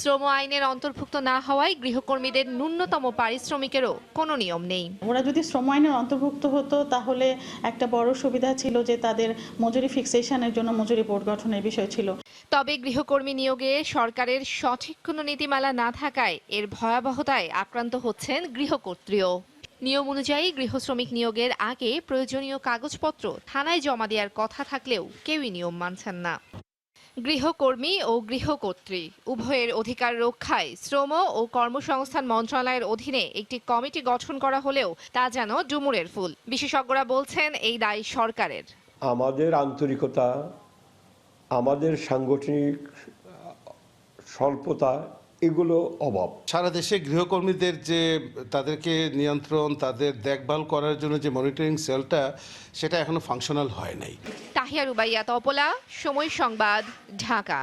শ্রম আইনের অন্তর্ভুক্ত না হওয়ায় গৃহকর্মীদের ন্যূনতম পারিশ্রমিকেরও কোনো নিয়ম নেই। ওরা যদি শ্রম আইনের অন্তর্ভুক্ত হতো তাহলে একটা বড় সুবিধা ছিল যে তাদের মজুরি ফিক্সেশনের জন্য মজুরি বোর্ড গঠনের বিষয় ছিল। তবে গৃহকর্মী নিয়োগে সরকারের সঠিক কোনো নীতিমালা না থাকায় এর ভয়াবহতায় আক্রান্ত হচ্ছেন গৃহকর্ত্রীও। নিয়ম অনুযায়ী গৃহশ্রমিক নিয়োগের আগে প্রয়োজনীয় কাগজপত্র থানায় জমা দেওয়ার কথা থাকলেও কেউই নিয়ম মানছেন না। গৃহকর্মী ও গৃহকর্ত্রী উভয়ের অধিকার রক্ষায় শ্রম ও কর্মসংস্থান মন্ত্রণালয়ের অধীনে একটি কমিটি গঠন করা হলেও তা যেন ডুমুরের ফুল। বিশেষজ্ঞরা বলছেন এই দায় সরকারের। আমাদের আন্তরিকতা, আমাদের সাংগঠনিক স্বল্পতা, এগুলো অভাব। সারা দেশে গৃহকর্মীদের যে তাদেরকে নিয়ন্ত্রণ, তাদের দেখভাল করার জন্য যে মনিটরিং সেলটা, সেটা এখনো ফাংশনাল হয় নাই। তাহিয়া রুবাইয়া তপলা, সময় সংবাদ, ঢাকা।